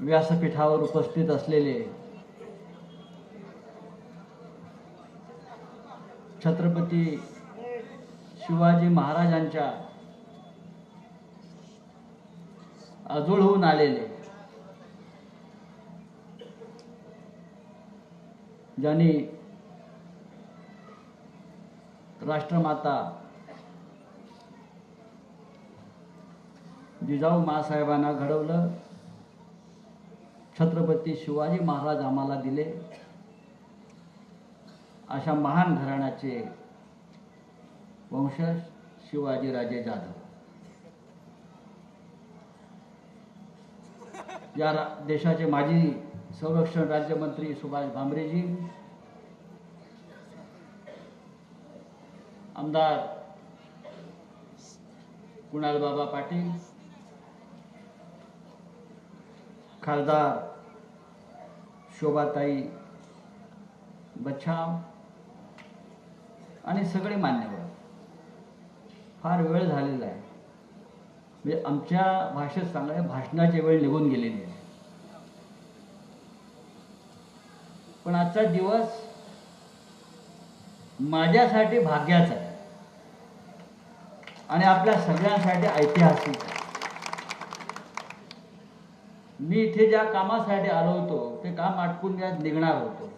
व्यासपीठावर उपस्थित असलेले छत्रपती शिवाजी महाराजांच्या आजोळहून आलेले, ज्यांनी राष्ट्रमाता जिजाऊ माँसाहेबांना घडवलं, छत्रपती शिवाजी महाराज आम्हाला दिले, अशा महान घराण्याचे वंशज शिवाजीराजे जाधव या देशाचे माजी संरक्षण राज्यमंत्री सुभाष भामरेजी, आमदार कुणालबाबा पाटील, खासदार शोभाताई बच्छाव आणि सगळे मान्यवर. फार वेळ झालेला आहे, म्हणजे आमच्या भाषेत सांगायला भाषणाची वेळ निघून गेलेली आहे. पण आजचा दिवस माझ्यासाठी भाग्याचा आहे आणि आपल्या सगळ्यांसाठी ऐतिहासिक आहे. मी इथे ज्या कामासाठी आलो होतो ते काम आटपून निघणार होतो,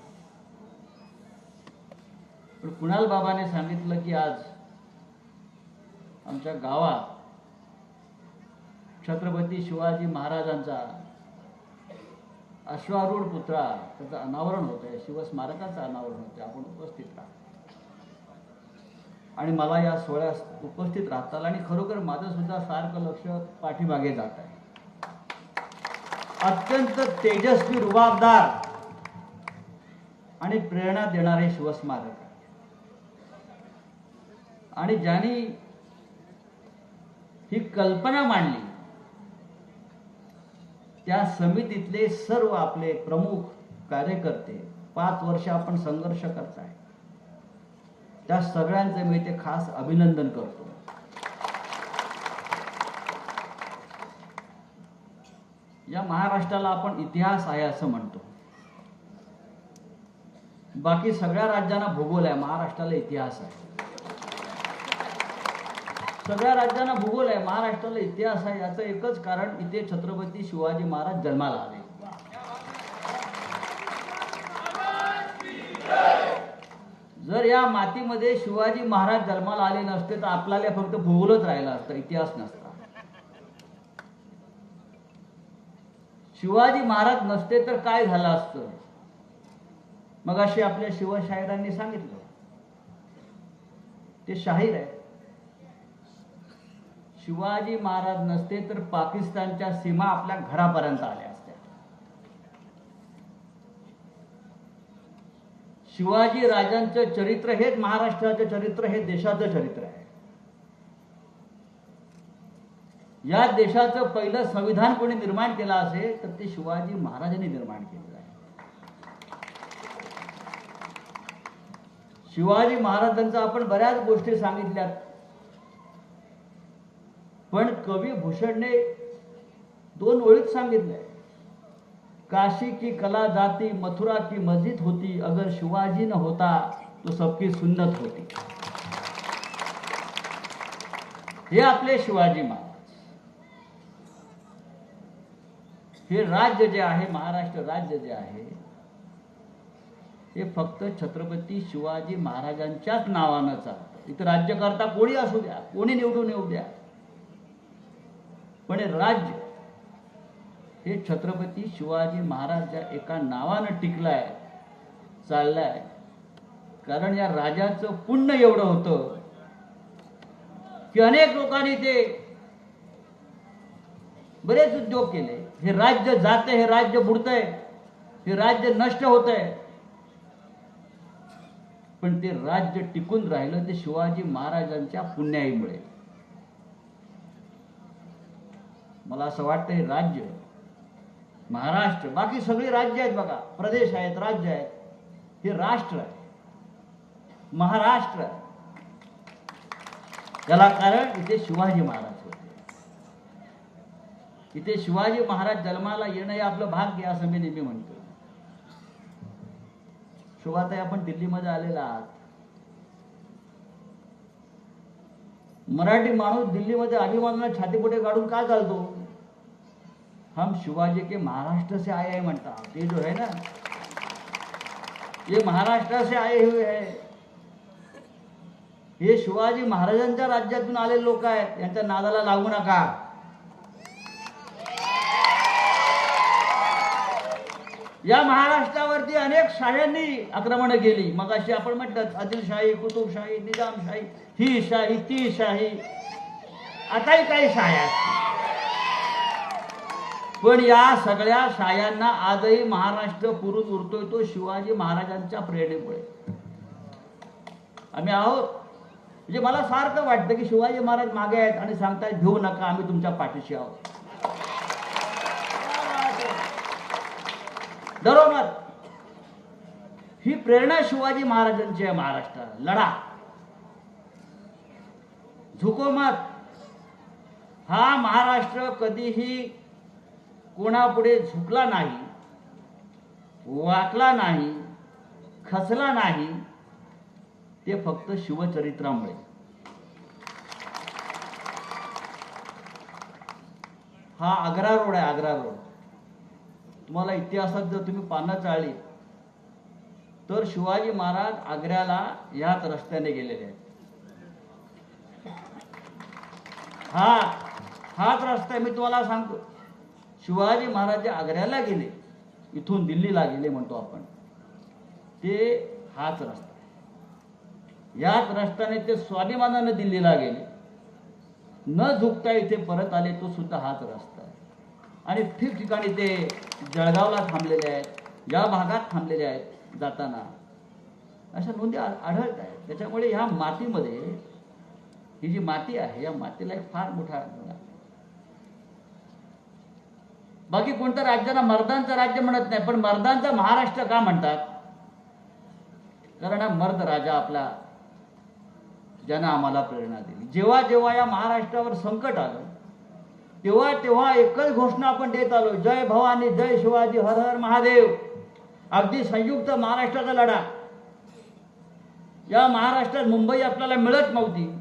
पण कुणाल बाबाने सांगितलं की आज आमच्या गावात छत्रपती शिवाजी महाराजांचा अश्वारूढ पुतळा त्याचं अनावरण होत आहे, शिवस्मारकाचं अनावरण होतं, आपण उपस्थित राहा. आणि मला या सोहळ्यात उपस्थित राहता आलं आणि खरोखर माझं सुद्धा सारखं लक्ष पाठीमागे जात आहे. अत्यंत तेजस्वी, रुबाबदार आणि प्रेरणा देणारे शिवस्मारक आणि ज्यांनी ही कल्पना मांडली त्या समितीतले सर्व आपले प्रमुख कार्यकर्ते, 5 वर्ष आपण संघर्ष करताय, त्या सगळ्यांचे मी ते खास अभिनंदन करतो. या महाराष्ट्राला आपण इतिहास आहे असं म्हणतो. बाकी सगळ्या राज्यांना भूगोल आहे, महाराष्ट्राला इतिहास आहे. सगळ्या राज्यांना भूगोल आहे, महाराष्ट्राला इतिहास आहे. याचं एकच कारण, इथे छत्रपती शिवाजी महाराज जन्माला आले. जर या मातीमध्ये शिवाजी महाराज जन्माला आले नसते तर आपल्याला फक्त भूगोलच राहिला असता, इतिहास नसता. शिवाजी महाराज नसते तर काय झालं असतं? मग असे आपल्या शिवशाहिरांनी सांगितलं, ते शाहीर आहे. शिवाजी महाराज नसते तर पाकिस्तानच्या सीमा आपल्या घरापर्यंत आल्या असत्या. शिवाजी राजांचं चरित्र हेच महाराष्ट्राचं चरित्र, हे देशाचं चरित्र आहे. या देशाचं पहिलं संविधान कोणी निर्माण केलं असेल तर ते शिवाजी महाराजांनी निर्माण केलेलं आहे. शिवाजी महाराजांचा आपण बऱ्याच गोष्टी सांगितल्यात, पण कवी भूषणने 2 ओळीत सांगितलंय, काशी की कला जाती, मथुरा की मस्जिद होती, अगर शिवाजी न होता तो सबकी सुन्नत होती. हे आपले शिवाजी महाराज. हे राज्य जे आहे, महाराष्ट्र राज्य जे आहे, हे फक्त छत्रपती शिवाजी महाराजांच्याच नावानं चालतं. इथं राज्यकर्ता कोणी असू द्या, कोणी निवडून येऊ द्या, पण राज्य हे छत्रपती शिवाजी महाराजच्या एका नावानं टिकलाय, चाललाय. कारण या राजाचं पुण्य एवढं होतं की अनेक लोकांनी ते बरेच उद्योग केले. हे राज्य जाते, हे राज्य बुडतंय, हे राज्य नष्ट होतंय, पण ते राज्य टिकून राहिलं ते शिवाजी महाराजांच्या पुण्याईमुळे. मला असं वाटतं हे राज्य, महाराष्ट्र, बाकी सगळी राज्य आहेत बघा, प्रदेश आहेत, राज्य आहेत, हे राष्ट्र आहे, महाराष्ट्र आहे. याला कारण इथे शिवाजी महाराज होते. इथे शिवाजी महाराज जन्माला येणं हे आपलं भाग्य असं मी नेहमी म्हणतो. शोभाताई, आपण दिल्लीमध्ये आलेला आहात. मराठी माणूस दिल्लीमध्ये अभिमानाने छातीपुटे काढून का चालतो? हम शिवाजी के महाराष्ट्र से आए हैं म्हणतात. ते जो है ना, ये महाराष्ट्र से आए हुए है. हे शिवाजी महाराजांच्या राज्यातून आलेले लोक आहेत. यांच्या नादाला लागू नका. या महाराष्ट्रावरती अनेक शाह्यांनी आक्रमण केली. मग अशी आपण म्हटलं आदिलशाही, कुतुबशाही, निजामशाही, ही शाही, ती शाही, आताही काही शाह्या असतील. पण या सगळ्या शाह्यांना आजही महाराष्ट्र पुरून उरतोय तो शिवाजी महाराजांच्या प्रेरणेमुळे. आम्ही आहोत. म्हणजे मला सारखं वाटतं की शिवाजी महाराज मागे आहेत आणि सांगतायत घेऊ नका, आम्ही तुमच्या पाठीशी आहोत. बरोबर, ही प्रेरणा शिवाजी महाराजांची आहे. महाराष्ट्राला लढा, झुको मत. हा महाराष्ट्र कधीही कोणापुढे झुकला नाही, वाकला नाही, खचला नाही. ते फक्त शिवचरित्रामुळे. हा आग्रा रोड आहे, आग्रा रोड. तुम्हाला इतिहासात जर तुम्ही पानं चाळली तर शिवाजी महाराज आग्र्याला याच रस्त्याने गेलेले आहेत. हाच रस्ता मी तुम्हाला सांगतो. शिवाजी महाराज आग्र्याला गेले, इथून दिल्लीला गेले म्हणतो आपण, ते हाच रस्ता. याच रस्त्याने ते स्वाभिमानाने दिल्लीला गेले, न झुकता इथे परत आले, तो सुद्धा हाच रस्ता आहे. आणि ठिकठिकाणी ते जळगावला थांबलेले आहेत, या भागात थांबलेले आहेत जाताना, अशा नोंदी आढळत आहेत. त्याच्यामुळे ह्या मातीमध्ये, ही जी माती आहे, या मातीला एक फार मोठा बाकी कोणत्या राज्याला मर्दांचं राज्य म्हणत नाही, पण मर्दांचा महाराष्ट्र का म्हणतात? कारण हा मर्द राजा आपला, ज्यानं आम्हाला प्रेरणा दिली. जेव्हा जेव्हा या महाराष्ट्रावर संकट आलं तेव्हा तेव्हा एकच घोषणा आपण देत आलो, जय भवानी, जय शिवाजी, हर हर महादेव. अगदी संयुक्त महाराष्ट्राचा लढा. या महाराष्ट्रात मुंबई आपल्याला मिळत नव्हती.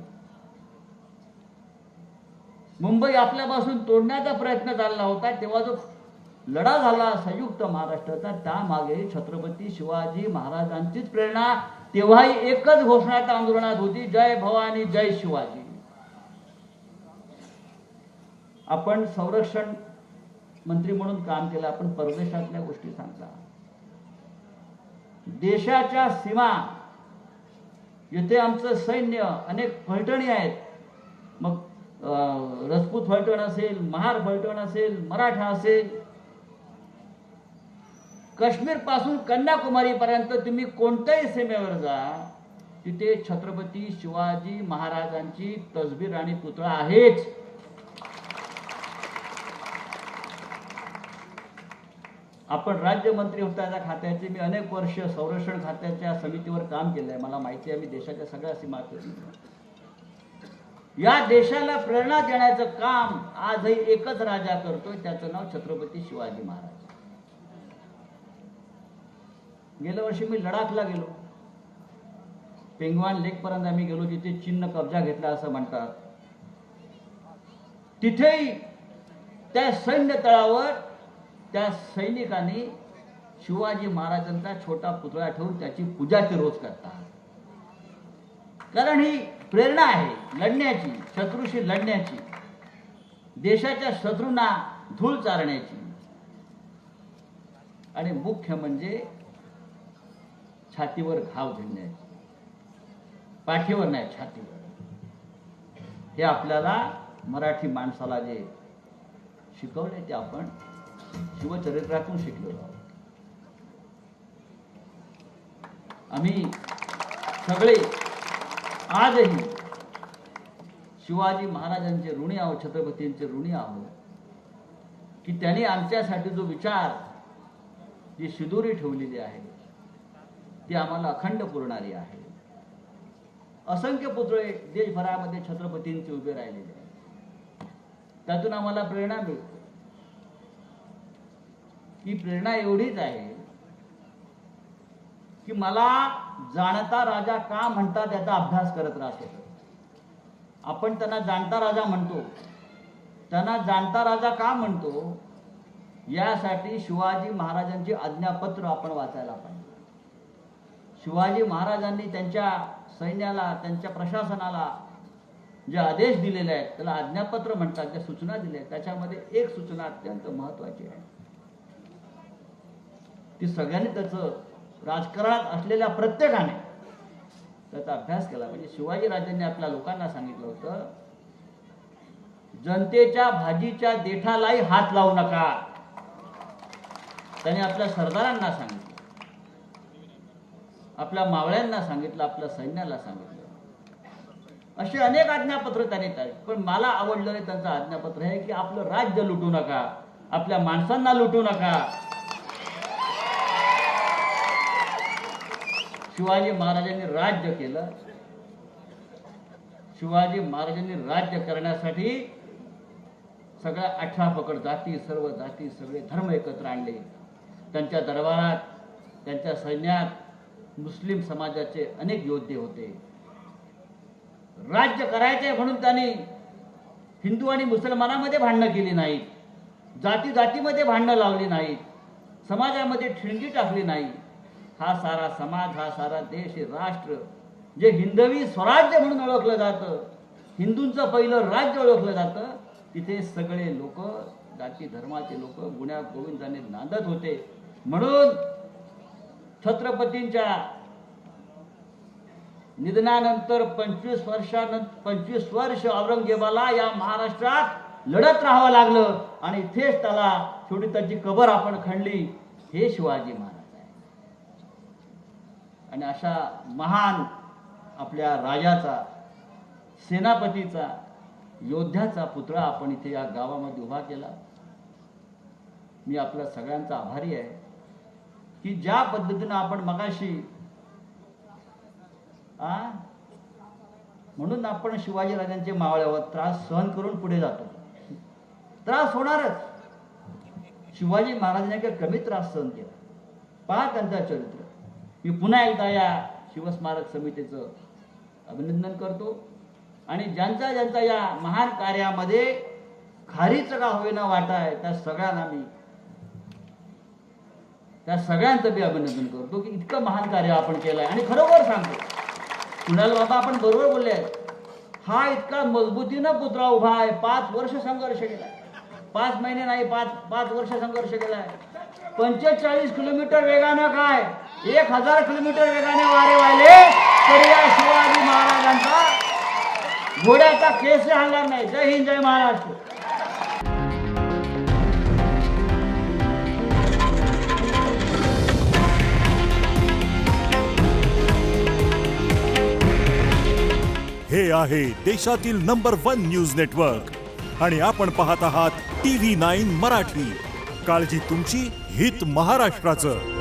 मुंबई आपल्यापासून तोडण्याचा प्रयत्न चालला होता. तेव्हा जो लढा झाला संयुक्त महाराष्ट्राचा, त्यामागे छत्रपती शिवाजी महाराजांचीच प्रेरणा. तेव्हाही एकच घोषणा त्या आंदोलनात होती, जय भवानी, जय शिवाजी. आपण संरक्षण मंत्री म्हणून काम केलं. आपण परदेशातल्या गोष्टी सांगता. देशाच्या सीमा, येथे आमचं सैन्य, अनेक फलटणी आहेत. मग राजपूत फलटण असेल, महार फलटण असेल, मराठा असेल, काश्मीर पासून कन्याकुमारी पर्यंत तुम्ही कोणत्याही सीमेवर जा, तिथे छत्रपती शिवाजी महाराजांची तसबीर आणि पुतळा आहेच. आपण राज्यमंत्री होता त्या खात्याचे, मी अनेक वर्ष संरक्षण खात्याच्या समितीवर काम केलं आहे. मला माहिती आहे, मी देशाच्या सगळ्या सीमा केली. या देशाला प्रेरणा देण्याचं काम आजही एकच राजा करतोय, त्याचं नाव छत्रपती शिवाजी महाराज. गेल्या वर्षी मी लडाखला गेलो. पेंगवान लेक पर्यंत आम्ही गेलो, जिथे चीननं कब्जा घेतला असं म्हणतात. तिथेही त्या सैन्य तळावर त्या सैनिकांनी शिवाजी महाराजांचा छोटा पुतळा ठेवून त्याची पूजा ते रोज करतात. कारण ही प्रेरणा आहे लढण्याची, शत्रूशी लढण्याची, देशाच्या शत्रूंना धूळ चारण्याची, आणि मुख्य म्हणजे छातीवर घाव झेलण्याची. पाठीवर नाही, छातीवर. हे आपल्याला मराठी माणसाला जे शिकवले ते आपण शिवचरित्रातून शिकलेलो आहोत. आम्ही सगळे आजही शिवाजी महाराजांचे ऋणी आहोत, छत्रपतींचे ऋणी आहोत, की त्यांनी आमच्यासाठी जो विचार, जी शिदोरी ठेवलेली आहे ती आम्हाला अखंड पुरणारी आहे. असंख्य पुतळे देशभरामध्ये छत्रपतींचे उभे राहिलेले आहेत. त्यातून आम्हाला प्रेरणा मिळते. ही प्रेरणा एवढीच आहे की मला जाणता राजा का म्हणतात याचा अभ्यास करत राहतो. आपण त्यांना जाणता राजा म्हणतो, त्यांना जाणता राजा का म्हणतो यासाठी शिवाजी महाराजांची आज्ञापत्र आपण वाचायला पाहिजे. शिवाजी महाराजांनी त्यांच्या सैन्याला, त्यांच्या प्रशासनाला जे आदेश दिलेले आहेत त्याला आज्ञापत्र म्हणतात, ज्या सूचना दिल्या आहेत त्याच्यामध्ये एक सूचना अत्यंत महत्वाची आहे. ती सगळ्यांनी त्याचं राजकारणात असलेल्या प्रत्येकाने त्याचा अभ्यास केला पाहिजे. शिवाजी राजांनी आपल्या लोकांना सांगितलं होतं, जनतेच्या भाजीच्या देठालाही हात लावू नका. त्यांनी आपल्या सरदारांना सांगितलं, आपल्या मावळ्यांना सांगितलं, आपल्या सैन्याला सांगितलं. असे अनेक आज्ञापत्र त्यांनी दिले. पण मला आवडलेलं त्यांचं आज्ञापत्र आहे की आपलं राज्य लुटू नका, आपल्या माणसांना लुटू नका. शिवाजी महाराजांनी राज्य केलं. शिवाजी महाराजांनी राज्य करण्यासाठी सगळ्या 18 पकड जाती, सर्व जाती, सगळे धर्म एकत्र आणले. त्यांच्या दरबारात, त्यांच्या सैन्यात मुस्लिम समाजाचे अनेक योद्धे होते. राज्य करायचे म्हणून त्यांनी हिंदू आणि मुसलमानामध्ये भांडणं केली नाहीत, जाती जातीमध्ये भांडणं लावली नाहीत, समाजामध्ये ठिणगी टाकली नाही. हा सारा समाज, हा सारा देश, हे राष्ट्र जे हिंदवी स्वराज्य म्हणून ओळखलं जातं, हिंदूंचं पहिलं राज्य ओळखलं जातं, तिथे सगळे लोक, जाती धर्माचे लोक गुण्या गोविंदाने नांदत होते. म्हणून छत्रपतींच्या निधनानंतर 25 वर्ष औरंगजेबाला या महाराष्ट्रात लढत राहावं लागलं आणि इथेच त्याला शेवटी त्याची कबर आपण खणली. हे शिवाजी महाराज आहे. आणि अशा महान आपल्या राजाचा, सेनापतीचा, योद्ध्याचा पुतळा आपण इथे या गावामध्ये उभा केला. मी आपल्या सगळ्यांचा आभारी आहे की ज्या पद्धतीनं आपण मगाशी म्हणून आपण शिवाजी राजांचे मावळ्यावर त्रास सहन करून पुढे जातो. त्रास होणारच. शिवाजी महाराजांनी काही कमी त्रास सहन केला. पहा त्यांचं चरित्र. मी पुन्हा एकदा या शिवस्मारक समितीचं अभिनंदन करतो आणि ज्यांचा ज्यांचा या महान कार्यामध्ये खारीचं का होईना वाटा आहे त्या सगळ्यांचं मी अभिनंदन करतो की इतकं महान कार्य आपण केलं आहे. आणि खरोखर सांगतो, कुणाल बाबा आपण बरोबर बोलले आहेत, हा इतका मजबूतीनं पुतळा उभा आहे. 5 वर्ष संघर्ष केलाय, 5 महिने नाही, 5 वर्ष संघर्ष केलाय. 45 किलोमीटर वेगानं काय 1000 किलोमीटर वेगाने वारे वाहिले तरी या शिवाजी महाराजांचा घोड्याचा केस हलणार नाही. जय हिंद, जय महाराष्ट्र. हे आहे देशातील नंबर 1 न्यूज नेटवर्क आणि आपण पाहत आहात TV9 मराठी. काळजी तुमची, हित महाराष्ट्राचं.